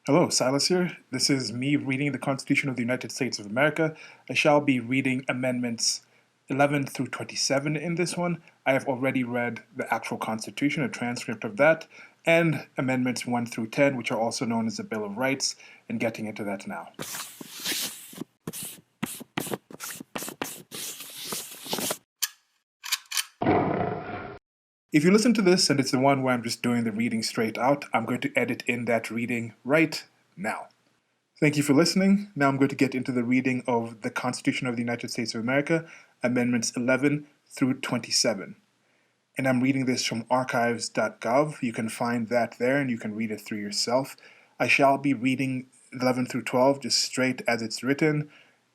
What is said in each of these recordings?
Hello, Silas here. This is me reading the Constitution of the United States of America. I shall be reading amendments 11 through 27 in this one. I have already read the actual Constitution, a transcript of that, and amendments 1 through 10, which are also known as the Bill of Rights, and getting into that now. If you listen to this and it's the one where I'm just doing the reading straight out, I'm going to edit in that reading right now. Thank you for listening. Now I'm going to get into the reading of the Constitution of the United States of America, Amendments 11 through 27. And I'm reading this from archives.gov. You can find that there and you can read it through yourself. I shall be reading 11 through 12 just straight as it's written,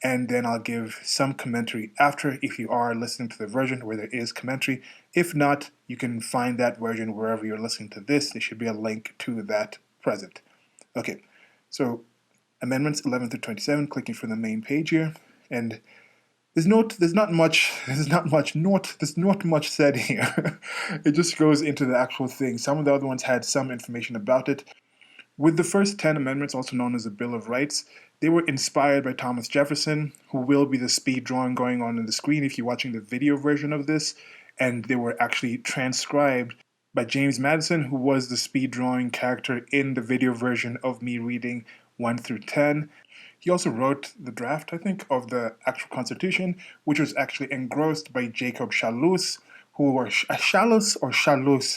and then I'll give some commentary after if you are listening to the version where there is commentary. If not, you can find that version wherever you're listening to this. There should be a link to that present. Okay, so Amendments 11 through 27, clicking from the main page here, and there's not much said here. It just goes into the actual thing. Some of the other ones had some information about it. With the first 10 amendments, also known as the Bill of Rights, they were inspired by Thomas Jefferson, who will be the speed drawing going on the screen if you're watching the video version of this, and they were actually transcribed by James Madison, who was the speed drawing character in the video version of me reading 1 through 10. He also wrote the draft, I think, of the actual Constitution, which was actually engrossed by Jacob Chalus, Chalus,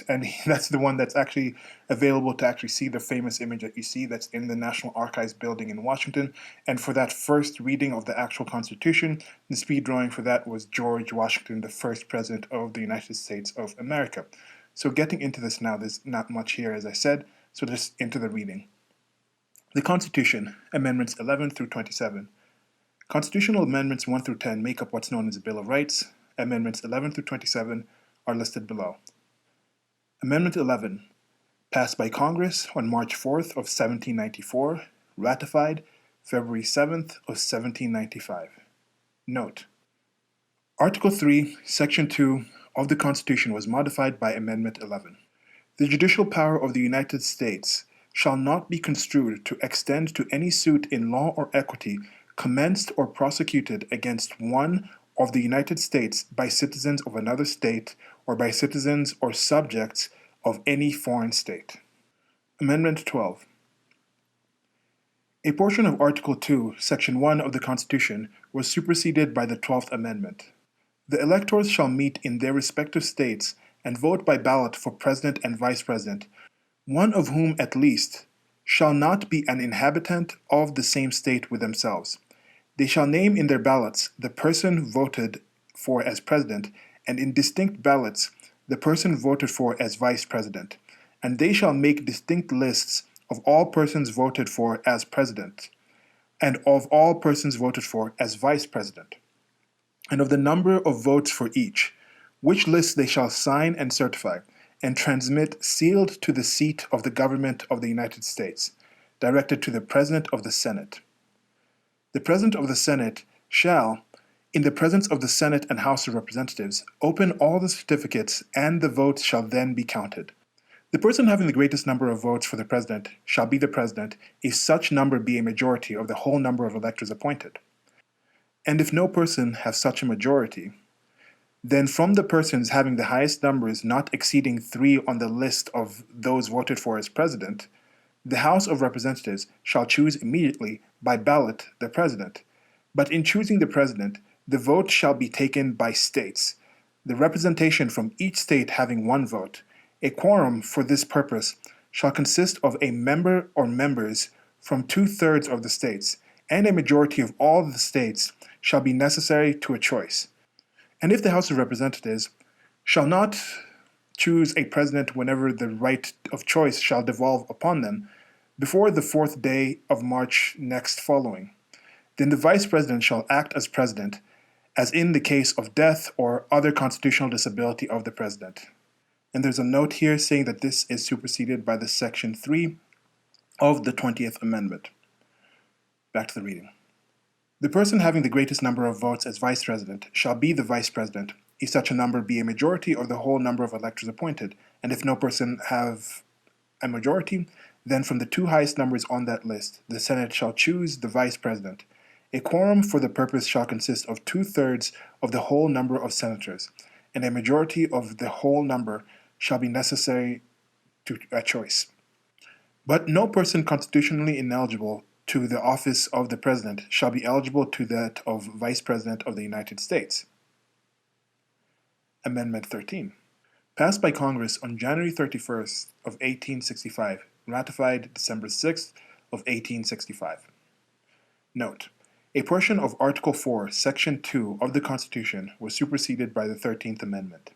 and that's the one that's actually available to actually see the famous image that you see that's in the National Archives building in Washington. And for that first reading of the actual Constitution, the speed drawing for that was George Washington, the first president of the United States of America. So getting into this now, there's not much here, as I said, so just into the reading. The Constitution, Amendments 11 through 27. Constitutional Amendments 1 through 10 make up what's known as the Bill of Rights. Amendments 11 through 27 are listed below. Amendment 11, passed by Congress on March 4th of 1794, ratified February 7th of 1795. Note: Article 3, Section 2 of the Constitution was modified by Amendment 11. The judicial power of the United States shall not be construed to extend to any suit in law or equity commenced or prosecuted against one of the United States by citizens of another state or by citizens or subjects of any foreign state. Amendment 12. A portion of Article 2, Section 1 of the Constitution was superseded by the 12th Amendment. The electors shall meet in their respective states and vote by ballot for President and Vice President, one of whom at least shall not be an inhabitant of the same state with themselves. They shall name in their ballots the person voted for as president, and in distinct ballots the person voted for as vice president. And they shall make distinct lists of all persons voted for as president, and of all persons voted for as vice president, and of the number of votes for each, which list they shall sign and certify, and transmit sealed to the seat of the government of the United States, directed to the President of the Senate. The President of the Senate shall, in the presence of the Senate and House of Representatives, open all the certificates, and the votes shall then be counted. The person having the greatest number of votes for the President shall be the President, if such number be a majority of the whole number of electors appointed. And if no person have such a majority, then from the persons having the highest numbers not exceeding 3 on the list of those voted for as President, the House of Representatives shall choose immediately by ballot the President. But in choosing the President, the vote shall be taken by states, the representation from each state having 1 vote. A quorum for this purpose shall consist of a member or members from 2/3 of the states, and a majority of all the states shall be necessary to a choice. And if the House of Representatives shall not choose a president whenever the right of choice shall devolve upon them, before the 4th day of March next following, then the Vice President shall act as President, as in the case of death or other constitutional disability of the President. And there's a note here saying that this is superseded by the Section 3 of the 20th Amendment. Back to the reading. The person having the greatest number of votes as Vice President shall be the Vice President, if such a number be a majority of the whole number of electors appointed, and if no person have a majority, then from the two highest numbers on that list, the Senate shall choose the Vice President. A quorum for the purpose shall consist of 2/3 of the whole number of senators, and a majority of the whole number shall be necessary to a choice. But no person constitutionally ineligible to the office of the President shall be eligible to that of Vice President of the United States. Amendment 13. Passed by Congress on January 31st of 1865, ratified December 6th of 1865. Note: a portion of Article 4, Section 2 of the Constitution was superseded by the 13th Amendment.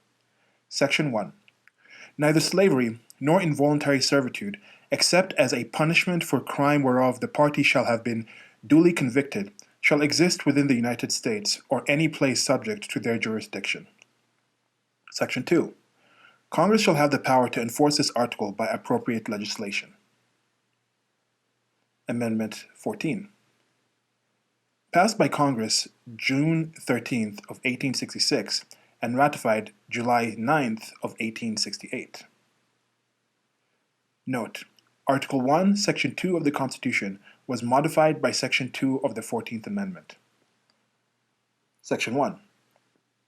Section 1. Neither slavery nor involuntary servitude, except as a punishment for crime whereof the party shall have been duly convicted, shall exist within the United States or any place subject to their jurisdiction. Section 2. Congress shall have the power to enforce this article by appropriate legislation. Amendment 14. Passed by Congress June 13th of 1866 and ratified July 9th of 1868. Note: Article 1, Section 2 of the Constitution was modified by Section 2 of the 14th Amendment. Section 1.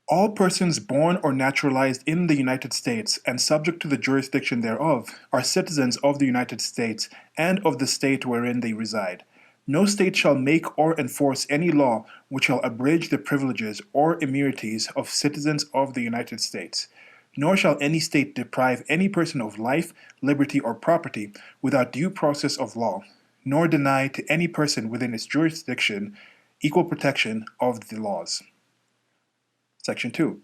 All persons born or naturalized in the United States and subject to the jurisdiction thereof are citizens of the United States and of the state wherein they reside. No state shall make or enforce any law which shall abridge the privileges or immunities of citizens of the United States, nor shall any state deprive any person of life, liberty, or property without due process of law, nor deny to any person within its jurisdiction equal protection of the laws. Section 2.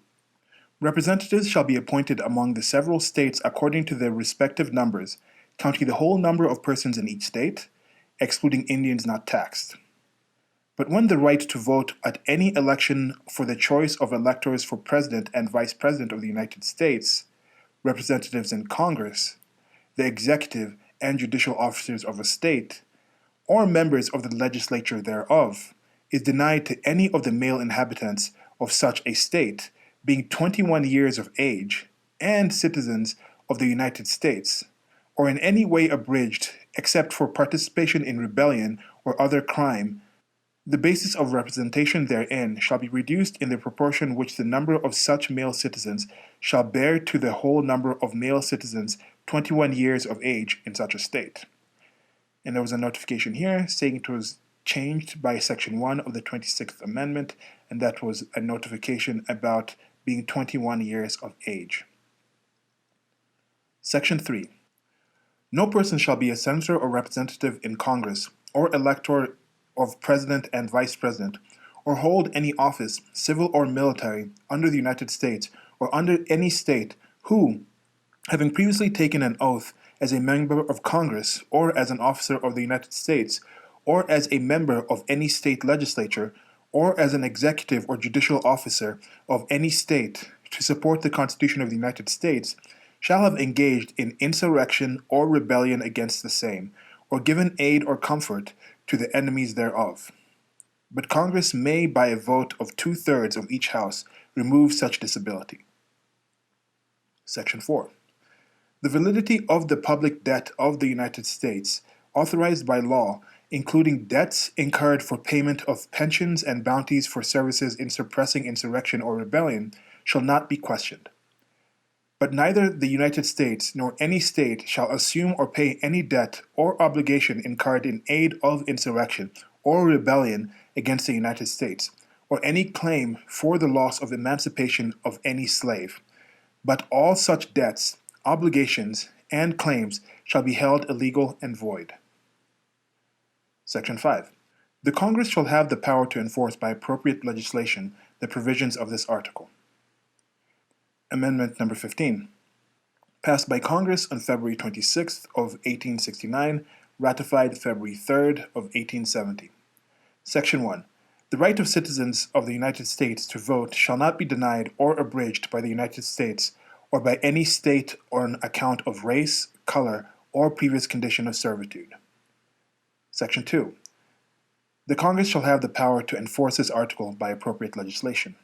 Representatives shall be appointed among the several states according to their respective numbers, counting the whole number of persons in each state, excluding Indians not taxed. But when the right to vote at any election for the choice of electors for President and Vice President of the United States, representatives in Congress, the executive and judicial officers of a state, or members of the legislature thereof, is denied to any of the male inhabitants of such a state, being 21 years of age, and citizens of the United States, or in any way abridged, except for participation in rebellion or other crime, the basis of representation therein shall be reduced in the proportion which the number of such male citizens shall bear to the whole number of male citizens 21 years of age in such a state. And there was a notification here saying it was changed by Section 1 of the 26th Amendment, and that was a notification about being 21 years of age. Section 3. No person shall be a senator or representative in Congress, or elector of President and Vice President, or hold any office, civil or military, under the United States or under any state, who, having previously taken an oath as a member of Congress, or as an officer of the United States, or as a member of any state legislature, or as an executive or judicial officer of any state, to support the Constitution of the United States, shall have engaged in insurrection or rebellion against the same, or given aid or comfort to the enemies thereof. But Congress may, by a vote of 2/3 of each house, remove such disability. Section 4. The validity of the public debt of the United States, authorized by law, including debts incurred for payment of pensions and bounties for services in suppressing insurrection or rebellion, shall not be questioned. But neither the United States nor any state shall assume or pay any debt or obligation incurred in aid of insurrection or rebellion against the United States, or any claim for the loss of emancipation of any slave. But all such debts, obligations, and claims shall be held illegal and void. Section 5. The Congress shall have the power to enforce by appropriate legislation the provisions of this article. Amendment number 15. Passed by Congress on February 26th of 1869, ratified February 3rd of 1870. Section 1. The right of citizens of the United States to vote shall not be denied or abridged by the United States or by any state on account of race, color, or previous condition of servitude. Section 2. The Congress shall have the power to enforce this article by appropriate legislation.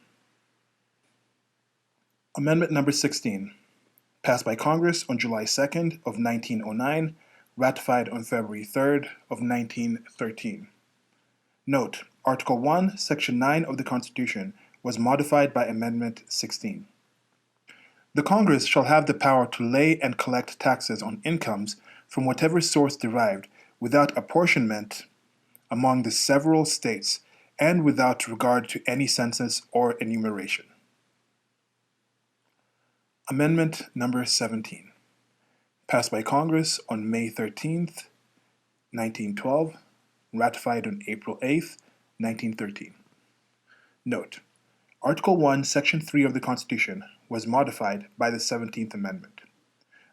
Amendment number 16. Passed by Congress on July 2nd of 1909, ratified on February 3rd of 1913. Note: Article 1, Section 9 of the Constitution was modified by Amendment 16. The Congress shall have the power to lay and collect taxes on incomes from whatever source derived, without apportionment among the several states, and without regard to any census or enumeration. Amendment number 17, passed by Congress on May 13th, 1912, ratified on April 8th, 1913. Note: Article 1, Section 3 of the Constitution was modified by the 17th Amendment.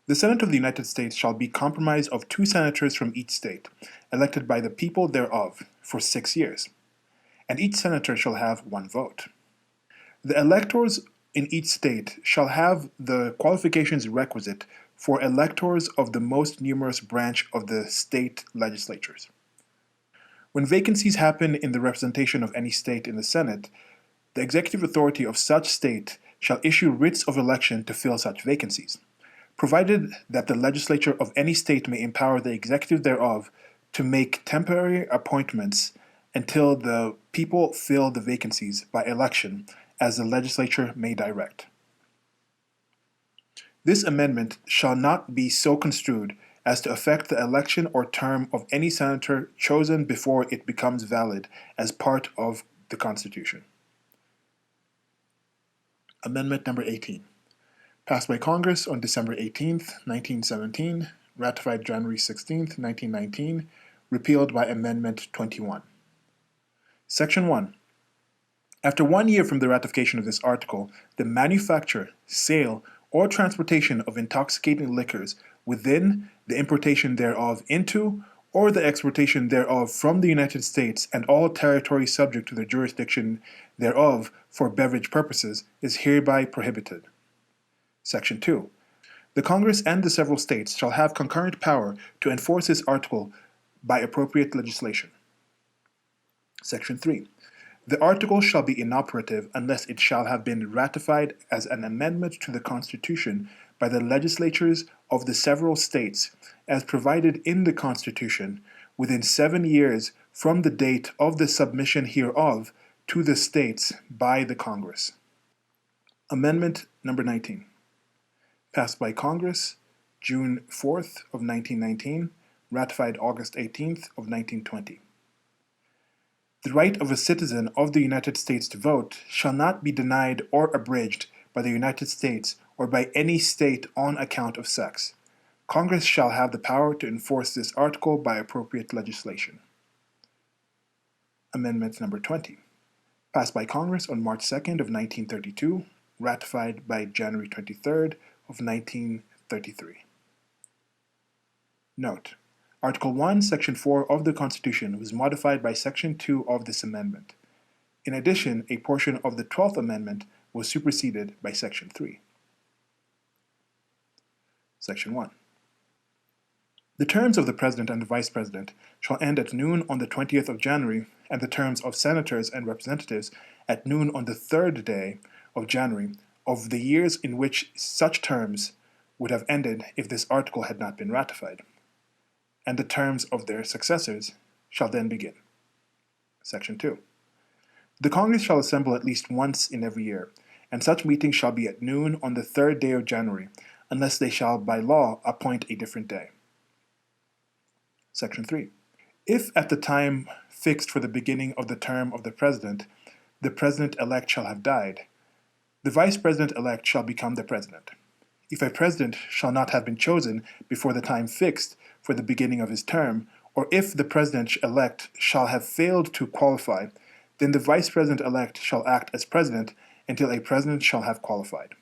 The Senate of the United States shall be comprised of 2 senators from each state, elected by the people thereof, for 6 years, and each senator shall have 1 vote. The electors in each state shall have the qualifications requisite for electors of the most numerous branch of the state legislatures. When vacancies happen in the representation of any state in the Senate, the executive authority of such state shall issue writs of election to fill such vacancies, provided that the legislature of any state may empower the executive thereof to make temporary appointments until the people fill the vacancies by election, as the legislature may direct. This amendment shall not be so construed as to affect the election or term of any senator chosen before it becomes valid as part of the Constitution. Amendment number 18, passed by Congress on December 18th, 1917, ratified January 16th, 1919, repealed by Amendment 21. Section 1. After 1 year from the ratification of this article, the manufacture, sale, or transportation of intoxicating liquors within, the importation thereof into, or the exportation thereof from the United States and all territories subject to the jurisdiction thereof for beverage purposes is hereby prohibited. Section 2. The Congress and the several states shall have concurrent power to enforce this article by appropriate legislation. Section 3. The article shall be inoperative unless it shall have been ratified as an amendment to the Constitution by the legislatures of the several states, as provided in the Constitution, within 7 years from the date of the submission hereof to the states by the Congress. Amendment number 19, passed by Congress June 4th of 1919, ratified August 18th of 1920. The right of a citizen of the United States to vote shall not be denied or abridged by the United States or by any state on account of sex. Congress shall have the power to enforce this article by appropriate legislation. Amendment number 20, passed by Congress on March 2nd of 1932, ratified by January 23rd of 1933. Note: Article 1, Section 4 of the Constitution was modified by Section 2 of this amendment. In addition, a portion of the 12th Amendment was superseded by Section 3. Section 1. The terms of the President and the Vice President shall end at noon on the 20th of January, and the terms of Senators and Representatives at noon on the 3rd day of January of the years in which such terms would have ended if this article had not been ratified, and the terms of their successors shall then begin. Section 2. The Congress shall assemble at least once in every year, and such meeting shall be at noon on the 3rd day of January, unless they shall by law appoint a different day. Section 3. If at the time fixed for the beginning of the term of the President-elect shall have died, the Vice President-elect shall become the President. If a President shall not have been chosen before the time fixed for the beginning of his term, or if the President-elect shall have failed to qualify, then the Vice President-elect shall act as President until a President shall have qualified.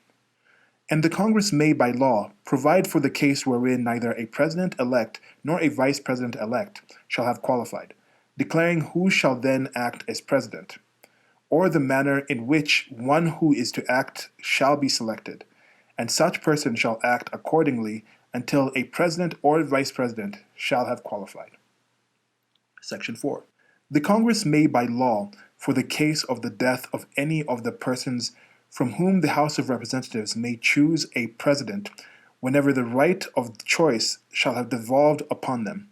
And the Congress may by law provide for the case wherein neither a President-elect nor a Vice President-elect shall have qualified, declaring who shall then act as President, or the manner in which one who is to act shall be selected, and such person shall act accordingly until a President or Vice President shall have qualified. Section 4. The Congress may by law, for the case of the death of any of the persons from whom the House of Representatives may choose a President, whenever the right of choice shall have devolved upon them,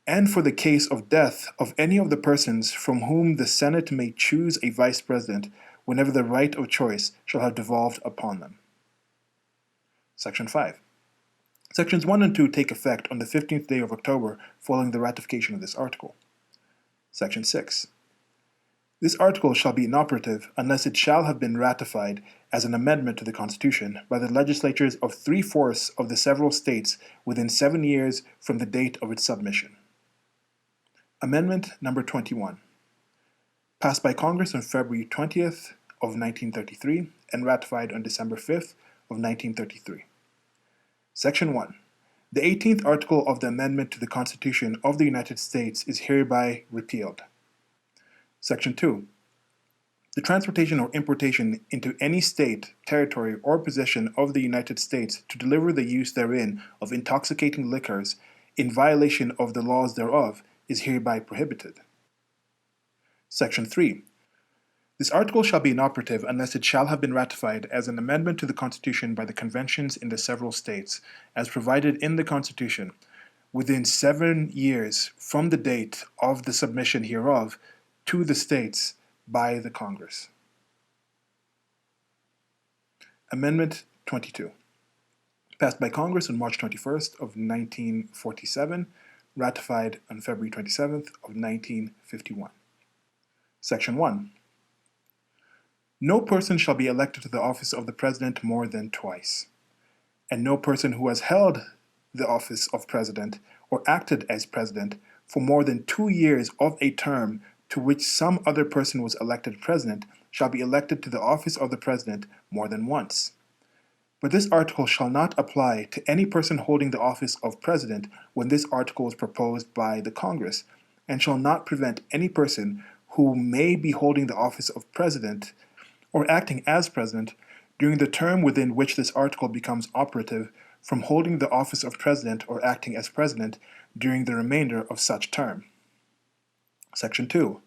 and for the case of death of any of the persons from whom the Senate may choose a vice president, whenever the right of choice shall have devolved upon them. Section 5. Sections 1 and 2 take effect on the 15th day of October following the ratification of this article. Section 6. This article shall be inoperative unless it shall have been ratified as an amendment to the Constitution by the legislatures of 3/4 of the several states within 7 years from the date of its submission. Amendment number 21. Passed by Congress on February 20th of 1933 and ratified on December 5th of 1933. Section 1. The 18th article of the amendment to the Constitution of the United States is hereby repealed. Section 2. The transportation or importation into any state, territory, or possession of the United States to deliver the use therein of intoxicating liquors in violation of the laws thereof is hereby prohibited. Section 3. This article shall be inoperative unless it shall have been ratified as an amendment to the Constitution by the conventions in the several states, as provided in the Constitution, within 7 years from the date of the submission hereof to the states by the Congress. Amendment 22. Passed by Congress on March 21st of 1947, ratified on February 27th of 1951. Section 1. No person shall be elected to the office of the President more than twice, and no person who has held the office of President or acted as President for more than 2 years of a term to which some other person was elected President shall be elected to the office of the President more than once. But this article shall not apply to any person holding the office of President when this article was proposed by the Congress, and shall not prevent any person who may be holding the office of President or acting as President during the term within which this article becomes operative from holding the office of President or acting as President during the remainder of such term. Section 2.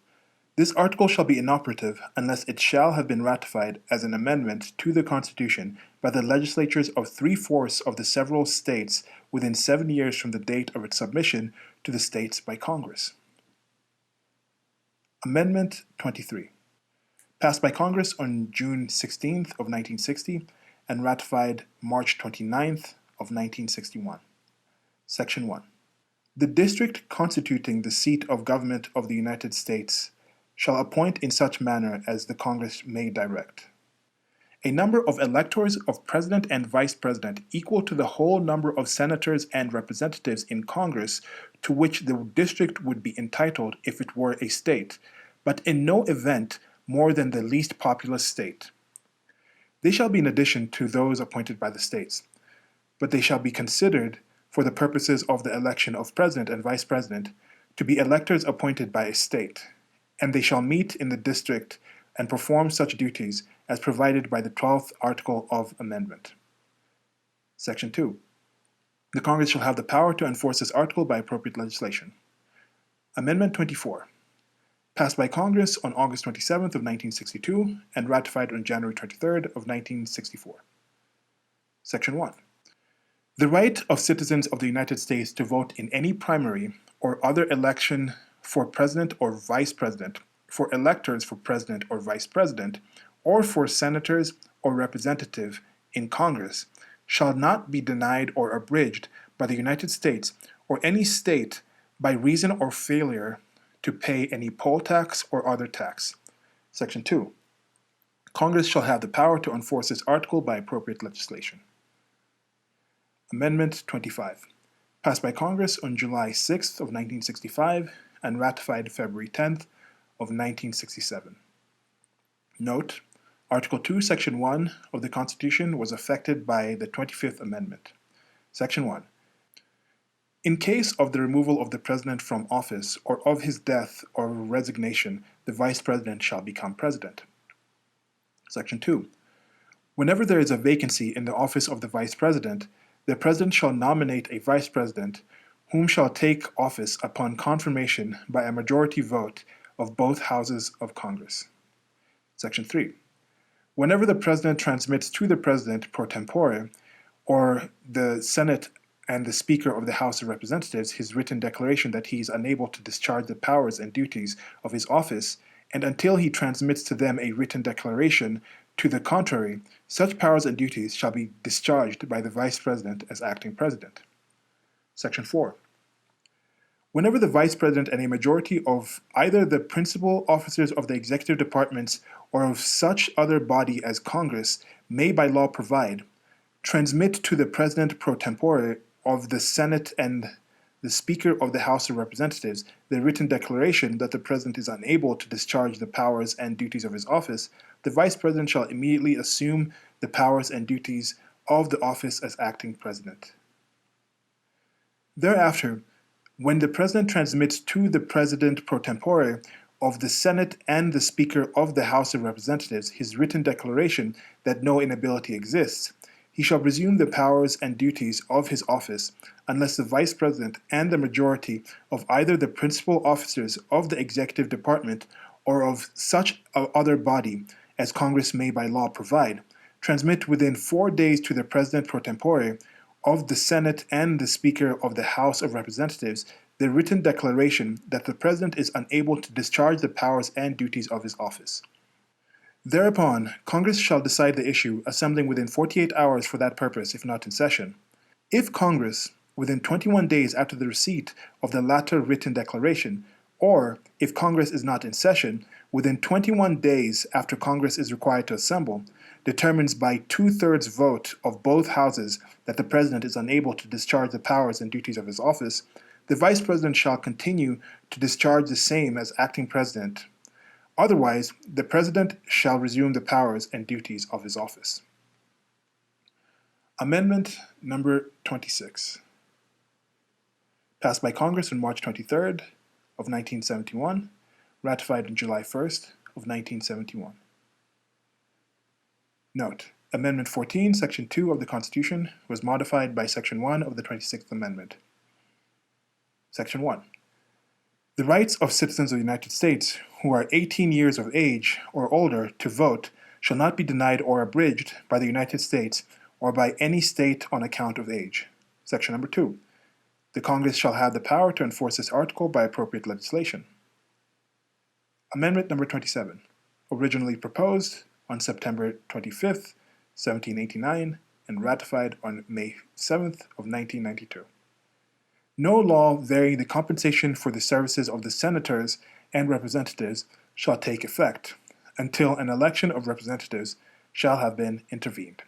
This article shall be inoperative unless it shall have been ratified as an amendment to the Constitution by the legislatures of 3/4 of the several states within 7 years from the date of its submission to the states by Congress. Amendment 23. Passed by Congress on June 16th of 1960 and ratified March 29th of 1961. Section 1. The district constituting the seat of government of the United States shall appoint in such manner as the Congress may direct. A number of electors of President and Vice President equal to the whole number of senators and representatives in Congress to which the district would be entitled if it were a state, but in no event more than the least populous state. They shall be in addition to those appointed by the states, but they shall be considered, for the purposes of the election of President and Vice President, to be electors appointed by a state, and they shall meet in the district and perform such duties as provided by the 12th article of amendment. Section 2. The Congress shall have the power to enforce this article by appropriate legislation. Amendment 24. Passed by Congress on August 27th of 1962 and ratified on January 23rd of 1964. Section 1. The right of citizens of the United States to vote in any primary or other election for President or Vice President, for electors for President or Vice President, or for senators or representative in Congress shall not be denied or abridged by the United States or any state by reason or failure to pay any poll tax or other tax. Section 2. Congress shall have the power to enforce this article by appropriate legislation. Amendment 25. Passed by Congress on July 6th of 1965 and ratified February 10th of 1967. Note: Article 2, Section 1 of the Constitution was affected by the 25th Amendment. Section 1. In case of the removal of the President from office or of his death or resignation, the Vice President shall become President. Section 2. Whenever there is a vacancy in the office of the Vice President, the President shall nominate a Vice President, whom shall take office upon confirmation by a majority vote of both houses of Congress. Section 3. Whenever the President transmits to the President pro tempore, or the Senate and the Speaker of the House of Representatives his written declaration that he is unable to discharge the powers and duties of his office, and until he transmits to them a written declaration to the contrary, such powers and duties shall be discharged by the Vice President as acting President. Section 4. Whenever the Vice President and a majority of either the principal officers of the executive departments or of such other body as Congress may by law provide, transmit to the President pro tempore of the Senate and the Speaker of the House of Representatives the written declaration that the President is unable to discharge the powers and duties of his office, the Vice President shall immediately assume the powers and duties of the office as acting President. Thereafter, when the President transmits to the President pro tempore of the Senate and the Speaker of the House of Representatives his written declaration that no inability exists, he shall resume the powers and duties of his office unless the Vice President and the majority of either the principal officers of the executive department or of such other body as Congress may by law provide, transmit within 4 days to the President pro tempore of the Senate and the Speaker of the House of Representatives the written declaration that the President is unable to discharge the powers and duties of his office. Thereupon, Congress shall decide the issue, assembling within 48 hours for that purpose, if not in session. If Congress, within 21 days after the receipt of the latter written declaration, or, if Congress is not in session, within 21 days after Congress is required to assemble, determines by 2/3 vote of both houses that the President is unable to discharge the powers and duties of his office, the Vice President shall continue to discharge the same as acting President. Otherwise, the President shall resume the powers and duties of his office. Amendment number 26. Passed by Congress on March 23rd of 1971, ratified on July 1st of 1971. Note: Amendment 14, Section 2 of the Constitution was modified by Section 1 of the 26th Amendment. Section 1. The rights of citizens of the United States who are 18 years of age or older to vote shall not be denied or abridged by the United States or by any state on account of age. Section number 2. The Congress shall have the power to enforce this article by appropriate legislation. Amendment number 27, originally proposed on September 25th, 1789, and ratified on May 7th of 1992. No law varying the compensation for the services of the senators and representatives shall take effect until an election of representatives shall have been intervened.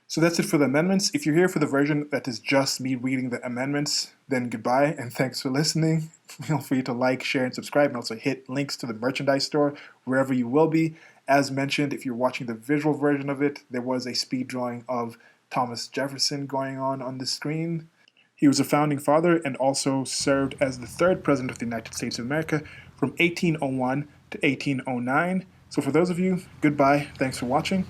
So that's it for the amendments. If you're here for the version that is just me reading the amendments, then goodbye and thanks for listening. Feel free to like, share, and subscribe, and also hit links to the merchandise store wherever you will be. As mentioned, if you're watching the visual version of it, there was a speed drawing of Thomas Jefferson going on the screen. He was a founding father and also served as the third president of the United States of America from 1801 to 1809. So for those of you, goodbye. Thanks for watching.